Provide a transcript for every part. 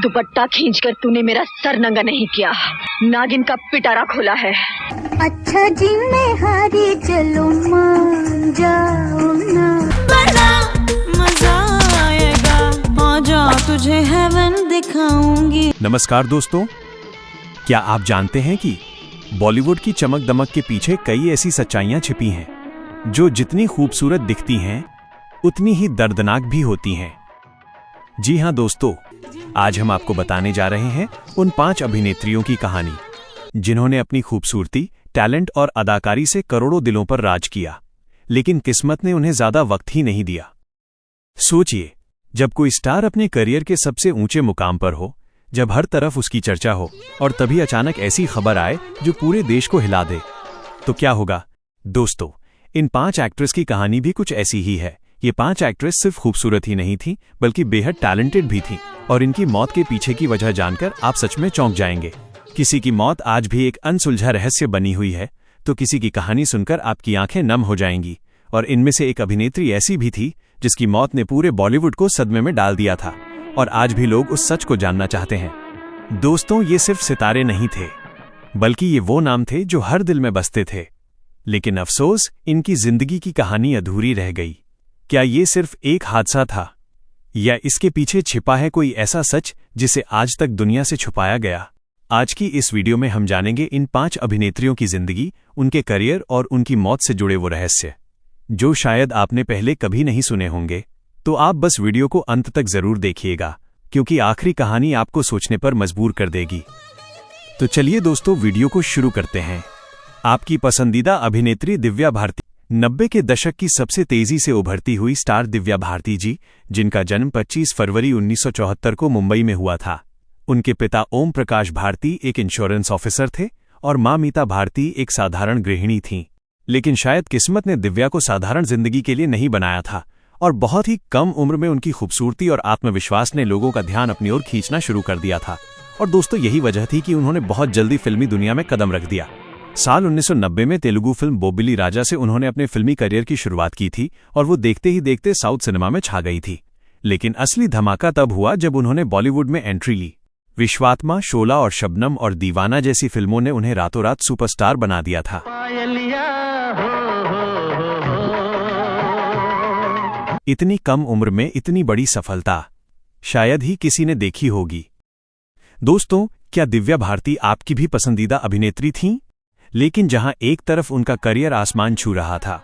दुपट्टा खींचकर तूने मेरा सर नंगा नहीं किया, नागिन का पिटारा खोला है। अच्छा जी मैं हारी, चलो मान जाओ ना, बड़ा मजा आएगा, आजा तुझे हेवन दिखाऊंगी। नमस्कार दोस्तों, क्या आप जानते हैं कि बॉलीवुड की चमक दमक के पीछे कई ऐसी सच्चाइयां छिपी हैं जो जितनी खूबसूरत दिखती हैं उतनी ही दर्दनाक भी होती हैं। जी हां दोस्तों, आज हम आपको बताने जा रहे हैं उन 5 अभिनेत्रियों की कहानी जिन्होंने अपनी खूबसूरती, टैलेंट और अदाकारी से करोड़ों दिलों पर राज किया, लेकिन किस्मत ने उन्हें ज्यादा वक्त ही नहीं दिया। सोचिए, जब कोई स्टार अपने करियर के सबसे ऊंचे मुकाम पर हो, जब हर तरफ उसकी चर्चा हो और तभी अचानक ऐसी खबर आए जो पूरे देश को हिला दे, तो क्या होगा? दोस्तों, इन 5 एक्ट्रेस की कहानी भी कुछ ऐसी ही है। ये 5 एक्ट्रेस सिर्फ खूबसूरत ही नहीं थी, बल्कि बेहद टैलेंटेड भी थीं, और इनकी मौत के पीछे की वजह जानकर आप सच में चौंक जाएंगे। किसी की मौत आज भी एक अनसुलझा रहस्य बनी हुई है, तो किसी की कहानी सुनकर आपकी आंखें नम हो जाएंगी। और इनमें से एक अभिनेत्री ऐसी भी थी जिसकी मौत ने पूरे बॉलीवुड को सदमे में डाल दिया था, और आज भी लोग उस सच को जानना चाहते हैं। दोस्तों, ये सिर्फ सितारे नहीं थे, बल्कि ये वो नाम थे जो हर दिल में बसते थे। लेकिन अफसोस, इनकी जिंदगी की कहानी अधूरी रह गई। क्या ये सिर्फ एक हादसा था, या इसके पीछे छिपा है कोई ऐसा सच जिसे आज तक दुनिया से छुपाया गया? आज की इस वीडियो में हम जानेंगे इन 5 अभिनेत्रियों की जिंदगी, उनके करियर और उनकी मौत से जुड़े वो रहस्य जो शायद आपने पहले कभी नहीं सुने होंगे। तो आप बस वीडियो को अंत तक जरूर देखिएगा, क्योंकि आखिरी कहानी आपको सोचने पर मजबूर कर देगी। तो चलिए दोस्तों, वीडियो को शुरू करते हैं। आपकी पसंदीदा अभिनेत्री दिव्या भारती। 90 के दशक की सबसे तेजी से उभरती हुई स्टार दिव्या भारती जी, जिनका जन्म 25 फरवरी 1974 को मुंबई में हुआ था। उनके पिता ओम प्रकाश भारती एक इंश्योरेंस ऑफिसर थे और मां मीता भारती एक साधारण गृहिणी थीं। लेकिन शायद किस्मत ने दिव्या को साधारण जिंदगी के लिए नहीं बनाया था, और बहुत ही कम उम्र में उनकी खूबसूरती और आत्मविश्वास ने लोगों का ध्यान अपनी ओर खींचना शुरू कर दिया था। और दोस्तों, यही वजह थी कि उन्होंने बहुत जल्दी फिल्मी दुनिया में कदम रख दिया। साल 1990 में तेलुगु फिल्म बोबिली राजा से उन्होंने अपने फिल्मी करियर की शुरुआत की थी, और वो देखते ही देखते साउथ सिनेमा में छा गई थी। लेकिन असली धमाका तब हुआ जब उन्होंने बॉलीवुड में एंट्री ली। विश्वात्मा, शोला और शबनम और दीवाना जैसी फिल्मों ने उन्हें रातों रात सुपरस्टार बना दिया था। इतनी कम उम्र में इतनी बड़ी सफलता शायद ही किसी ने देखी होगी। दोस्तों, क्या दिव्या भारती आपकी भी पसंदीदा अभिनेत्री थीं? लेकिन जहां एक तरफ उनका करियर आसमान छू रहा था,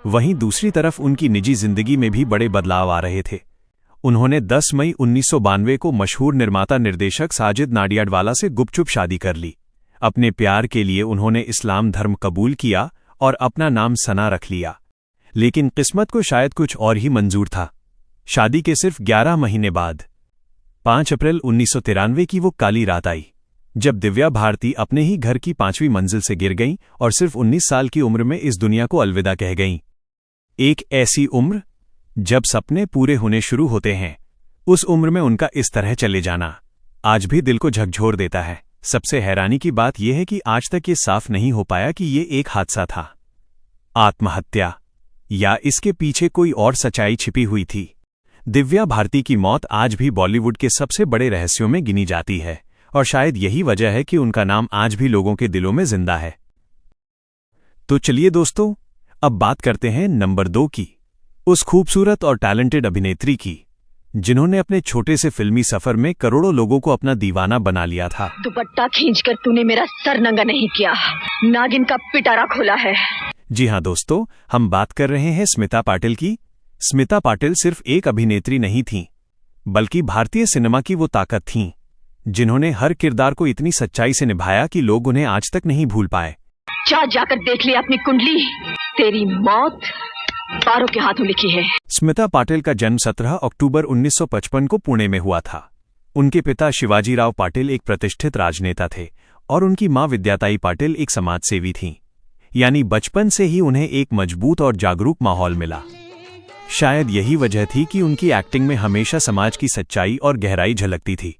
वहीं दूसरी तरफ उनकी निजी जिंदगी में भी बड़े बदलाव आ रहे थे। उन्होंने 10 मई 1992 को मशहूर निर्माता निर्देशक साजिद नाडियाडवाला से गुपचुप शादी कर ली। अपने प्यार के लिए उन्होंने इस्लाम धर्म कबूल किया और अपना नाम सना रख लिया। लेकिन किस्मत को शायद कुछ और ही मंजूर था। शादी के सिर्फ 11 महीने बाद 5 अप्रैल 1993 की वो काली रात आई, जब दिव्या भारती अपने ही घर की 5वीं मंजिल से गिर गईं और सिर्फ 19 साल की उम्र में इस दुनिया को अलविदा कह गईं। एक ऐसी उम्र जब सपने पूरे होने शुरू होते हैं, उस उम्र में उनका इस तरह चले जाना आज भी दिल को झकझोर देता है। सबसे हैरानी की बात यह है कि आज तक ये साफ नहीं हो पाया कि ये एक हादसा था, आत्महत्या, या इसके पीछे कोई और सच्चाई छिपी हुई थी। दिव्या भारती की मौत आज भी बॉलीवुड के सबसे बड़े रहस्यों में गिनी जाती है, और शायद यही वजह है कि उनका नाम आज भी लोगों के दिलों में जिंदा है। तो चलिए दोस्तों, अब बात करते हैं नंबर 2 की, उस खूबसूरत और टैलेंटेड अभिनेत्री की जिन्होंने अपने छोटे से फिल्मी सफर में करोड़ों लोगों को अपना दीवाना बना लिया था। दुपट्टा खींचकर तूने मेरा सर नंगा नहीं किया, नागिन का पिटारा खोला है। जी हां दोस्तों, हम बात कर रहे हैं स्मिता पाटिल की। स्मिता पाटिल सिर्फ एक अभिनेत्री नहीं थीं, बल्कि भारतीय सिनेमा की वो ताकत थीं जिन्होंने हर किरदार को इतनी सच्चाई से निभाया कि लोग उन्हें आज तक नहीं भूल पाए। जाकर देख ले अपनी कुंडली, तेरी मौत तारों के हाथों लिखी है। स्मिता पाटिल का जन्म 17 अक्टूबर 1955 को पुणे में हुआ था। उनके पिता शिवाजीराव पाटिल एक प्रतिष्ठित राजनेता थे, और उनकी मां विद्याताई पाटिल एक समाजसेवी थीं। यानी बचपन से ही उन्हें एक मजबूत और जागरूक माहौल मिला। शायद यही वजह थी कि उनकी एक्टिंग में हमेशा समाज की सच्चाई और गहराई झलकती थी।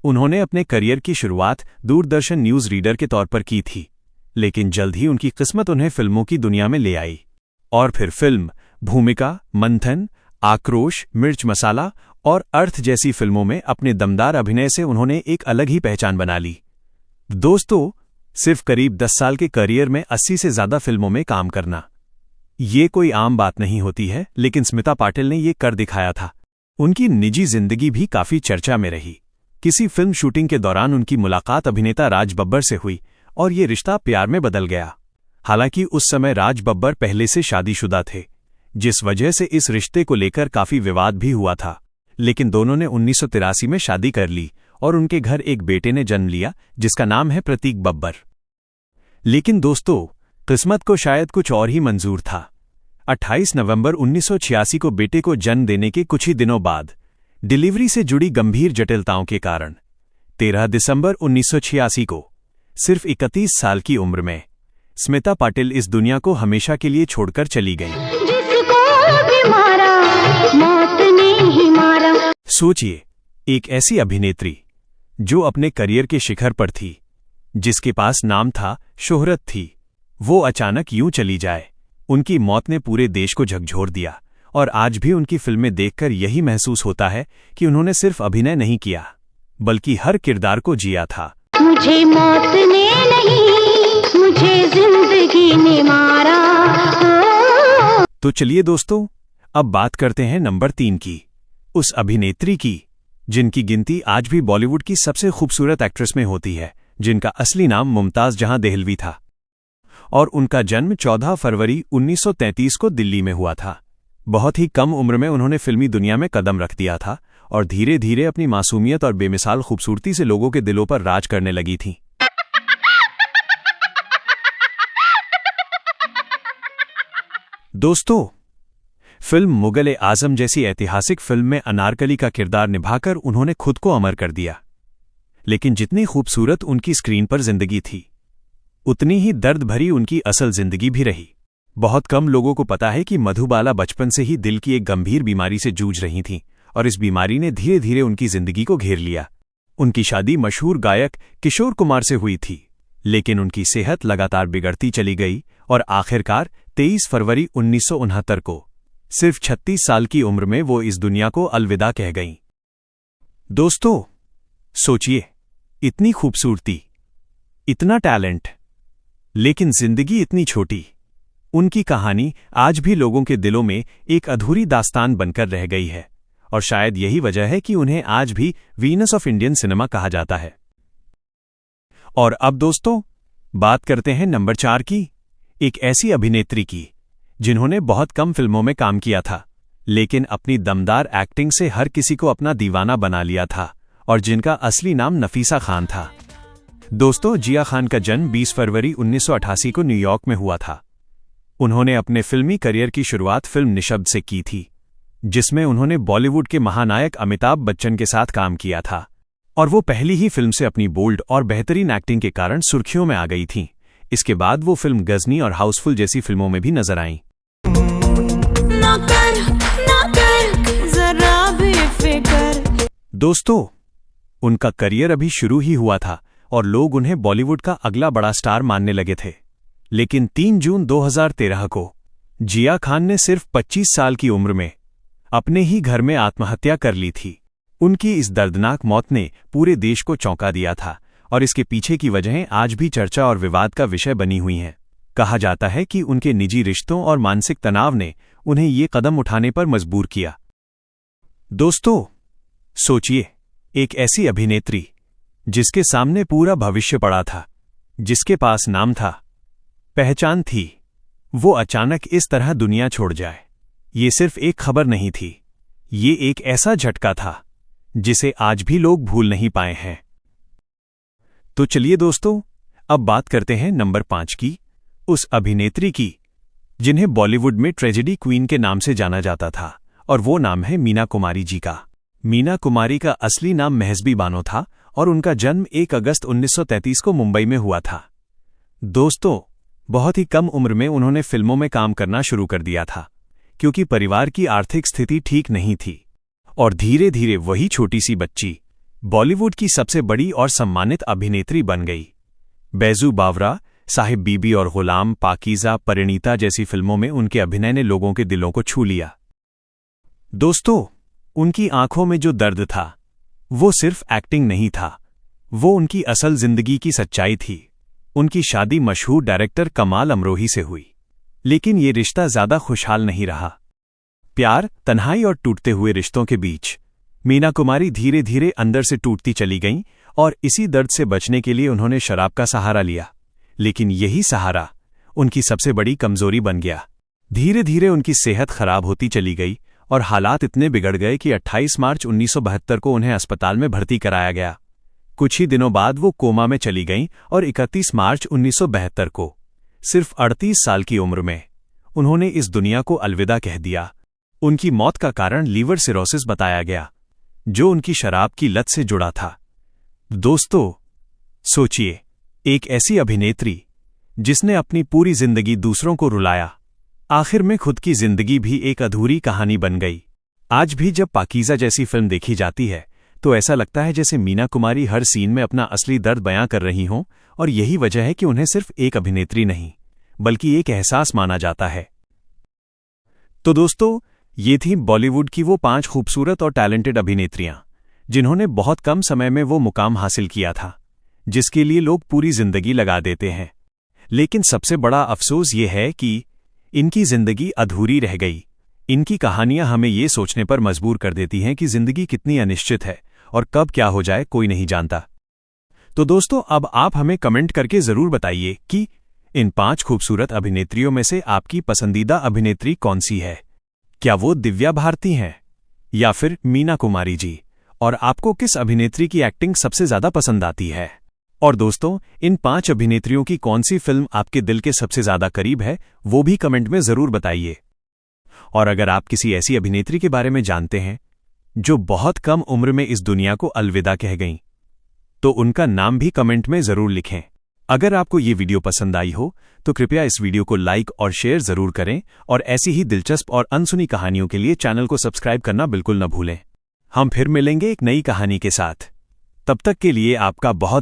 उन्होंने अपने करियर की शुरुआत दूरदर्शन न्यूज रीडर के तौर पर की थी, लेकिन जल्द ही उनकी किस्मत उन्हें फिल्मों की दुनिया में ले आई। और फिर फिल्म भूमिका, मंथन, आक्रोश, मिर्च मसाला और अर्थ जैसी फिल्मों में अपने दमदार अभिनय से उन्होंने एक अलग ही पहचान बना ली। दोस्तों, सिर्फ करीब 10 साल के करियर में 80 से ज्यादा फिल्मों में काम करना, ये कोई आम बात नहीं होती है, लेकिन स्मिता पाटिल ने ये कर दिखाया था। उनकी निजी जिंदगी भी काफी चर्चा में रही। किसी फिल्म शूटिंग के दौरान उनकी मुलाकात अभिनेता राज बब्बर से हुई और ये रिश्ता प्यार में बदल गया। हालांकि उस समय राज बब्बर पहले से शादीशुदा थे, जिस वजह से इस रिश्ते को लेकर काफी विवाद भी हुआ था। लेकिन दोनों ने 1983 में शादी कर ली और उनके घर एक बेटे ने जन्म लिया जिसका नाम है प्रतीक बब्बर। लेकिन दोस्तों, किस्मत को शायद कुछ और ही मंजूर था। 28 नवंबर 1986 को बेटे को जन्म देने के कुछ ही दिनों बाद डिलीवरी से जुड़ी गंभीर जटिलताओं के कारण 13 दिसंबर 1986 को सिर्फ 31 साल की उम्र में स्मिता पाटिल इस दुनिया को हमेशा के लिए छोड़कर चली गईं। जिसको भी मारा, मौत ने ही मारा। सोचिए, एक ऐसी अभिनेत्री जो अपने करियर के शिखर पर थी, जिसके पास नाम था, शोहरत थी, वो अचानक यूं चली जाए। उनकी मौत ने पूरे देश को झकझोर दिया और आज भी उनकी फिल्में देखकर यही महसूस होता है कि उन्होंने सिर्फ अभिनय नहीं किया, बल्कि हर किरदार को जिया था। मुझे मौत ने नहीं, मुझे जिंदगी ने मारा। तो चलिए दोस्तों, अब बात करते हैं नंबर 3 की, उस अभिनेत्री की जिनकी गिनती आज भी बॉलीवुड की सबसे खूबसूरत एक्ट्रेस में होती है, जिनका असली नाम मुमताज जहां देहलवी था और उनका जन्म 14 फरवरी 1933 को दिल्ली में हुआ था। बहुत ही कम उम्र में उन्होंने फिल्मी दुनिया में कदम रख दिया था और धीरे धीरे अपनी मासूमियत और बेमिसाल खूबसूरती से लोगों के दिलों पर राज करने लगी थीं। दोस्तों, फिल्म मुगल-ए आजम जैसी ऐतिहासिक फिल्म में अनारकली का किरदार निभाकर उन्होंने खुद को अमर कर दिया। लेकिन जितनी खूबसूरत उनकी स्क्रीन पर जिंदगी थी, उतनी ही दर्द भरी उनकी असल जिंदगी भी रही। बहुत कम लोगों को पता है कि मधुबाला बचपन से ही दिल की एक गंभीर बीमारी से जूझ रही थीं और इस बीमारी ने धीरे धीरे उनकी जिंदगी को घेर लिया। उनकी शादी मशहूर गायक किशोर कुमार से हुई थी, लेकिन उनकी सेहत लगातार बिगड़ती चली गई और आखिरकार 23 फरवरी 1969 को सिर्फ 36 साल की उम्र में वो इस दुनिया को अलविदा कह गईं। दोस्तों, सोचिए, इतनी खूबसूरती, इतना टैलेंट, लेकिन जिंदगी इतनी छोटी। उनकी कहानी आज भी लोगों के दिलों में एक अधूरी दास्तान बनकर रह गई है और शायद यही वजह है कि उन्हें आज भी वीनस ऑफ इंडियन सिनेमा कहा जाता है। और अब दोस्तों, बात करते हैं नंबर 4 की, एक ऐसी अभिनेत्री की जिन्होंने बहुत कम फिल्मों में काम किया था, लेकिन अपनी दमदार एक्टिंग से हर किसी को अपना दीवाना बना लिया था और जिनका असली नाम नफीसा खान था। दोस्तों, जिया खान का जन्म 20 फरवरी 1988 को न्यूयॉर्क में हुआ था। उन्होंने अपने फिल्मी करियर की शुरुआत फिल्म निशब्द से की थी, जिसमें उन्होंने बॉलीवुड के महानायक अमिताभ बच्चन के साथ काम किया था और वो पहली ही फिल्म से अपनी बोल्ड और बेहतरीन एक्टिंग के कारण सुर्खियों में आ गई थीं। इसके बाद वो फिल्म गजनी और हाउसफुल जैसी फिल्मों में भी नजर आईं। ना कर, जरा भी फिक्र। दोस्तों, उनका करियर अभी शुरू ही हुआ था और लोग उन्हें बॉलीवुड का अगला बड़ा स्टार मानने लगे थे। लेकिन 3 जून 2013 को जिया खान ने सिर्फ 25 साल की उम्र में अपने ही घर में आत्महत्या कर ली थी। उनकी इस दर्दनाक मौत ने पूरे देश को चौंका दिया था और इसके पीछे की वजहें आज भी चर्चा और विवाद का विषय बनी हुई हैं। कहा जाता है कि उनके निजी रिश्तों और मानसिक तनाव ने उन्हें ये कदम उठाने पर मजबूर किया। दोस्तों, सोचिए, एक ऐसी अभिनेत्री जिसके सामने पूरा भविष्य पड़ा था, जिसके पास नाम था, पहचान थी, वो अचानक इस तरह दुनिया छोड़ जाए। ये सिर्फ एक खबर नहीं थी, ये एक ऐसा झटका था जिसे आज भी लोग भूल नहीं पाए हैं। तो चलिए दोस्तों, अब बात करते हैं नंबर 5 की, उस अभिनेत्री की जिन्हें बॉलीवुड में ट्रेजेडी क्वीन के नाम से जाना जाता था और वो नाम है मीना कुमारी जी का। मीना कुमारी का असली नाम मेहजबी बानो था और उनका जन्म 1 अगस्त 1933 को मुंबई में हुआ था। दोस्तों, बहुत ही कम उम्र में उन्होंने फिल्मों में काम करना शुरू कर दिया था क्योंकि परिवार की आर्थिक स्थिति ठीक नहीं थी और धीरे धीरे वही छोटी सी बच्ची बॉलीवुड की सबसे बड़ी और सम्मानित अभिनेत्री बन गई। बैजू बावरा, साहिब बीबी और गुलाम, पाकीज़ा, परिणीता जैसी फिल्मों में उनके अभिनय ने लोगों के दिलों को छू लिया। दोस्तों, उनकी आंखों में जो दर्द था वो सिर्फ एक्टिंग नहीं था, वो उनकी असल जिंदगी की सच्चाई थी। उनकी शादी मशहूर डायरेक्टर कमाल अमरोही से हुई, लेकिन ये रिश्ता ज्यादा खुशहाल नहीं रहा। प्यार, तन्हाई और टूटते हुए रिश्तों के बीच मीना कुमारी धीरे धीरे अंदर से टूटती चली गईं और इसी दर्द से बचने के लिए उन्होंने शराब का सहारा लिया। लेकिन यही सहारा उनकी सबसे बड़ी कमजोरी बन गया। धीरे धीरे उनकी सेहत खराब होती चली गई और हालात इतने बिगड़ गए कि 28 मार्च 1972 को उन्हें अस्पताल में भर्ती कराया गया। कुछ ही दिनों बाद वो कोमा में चली गईं और 31 मार्च 1972 को सिर्फ 38 साल की उम्र में उन्होंने इस दुनिया को अलविदा कह दिया। उनकी मौत का कारण लीवर सिरोसिस बताया गया, जो उनकी शराब की लत से जुड़ा था। दोस्तों, सोचिए, एक ऐसी अभिनेत्री जिसने अपनी पूरी जिंदगी दूसरों को रुलाया, आखिर में खुद की जिंदगी भी एक अधूरी कहानी बन गई। आज भी जब पाकीज़ा जैसी फिल्म देखी जाती है तो ऐसा लगता है जैसे मीना कुमारी हर सीन में अपना असली दर्द बयां कर रही हों, और यही वजह है कि उन्हें सिर्फ एक अभिनेत्री नहीं बल्कि एक एहसास माना जाता है। तो दोस्तों, ये थी बॉलीवुड की वो 5 खूबसूरत और टैलेंटेड अभिनेत्रियां जिन्होंने बहुत कम समय में वो मुकाम हासिल किया था जिसके लिए लोग पूरी जिंदगी लगा देते हैं। लेकिन सबसे बड़ा अफसोस ये है कि इनकी जिंदगी अधूरी रह गई। इनकी कहानियां हमें ये सोचने पर मजबूर कर देती हैं कि जिंदगी कितनी अनिश्चित है और कब क्या हो जाए कोई नहीं जानता। तो दोस्तों, अब आप हमें कमेंट करके जरूर बताइए कि इन 5 खूबसूरत अभिनेत्रियों में से आपकी पसंदीदा अभिनेत्री कौन सी है। क्या वो दिव्या भारती हैं या फिर मीना कुमारी जी, और आपको किस अभिनेत्री की एक्टिंग सबसे ज्यादा पसंद आती है। और दोस्तों, इन 5 अभिनेत्रियों की कौन सी फिल्म आपके दिल के सबसे ज्यादा करीब है, वो भी कमेंट में जरूर बताइए। और अगर आप किसी ऐसी अभिनेत्री के बारे में जानते हैं जो बहुत कम उम्र में इस दुनिया को अलविदा कह गईं, तो उनका नाम भी कमेंट में जरूर लिखें। अगर आपको ये वीडियो पसंद आई हो तो कृपया इस वीडियो को लाइक और शेयर जरूर करें, और ऐसी ही दिलचस्प और अनसुनी कहानियों के लिए चैनल को सब्सक्राइब करना बिल्कुल न भूलें। हम फिर मिलेंगे एक नई कहानी के साथ। तब तक के लिए आपका बहुत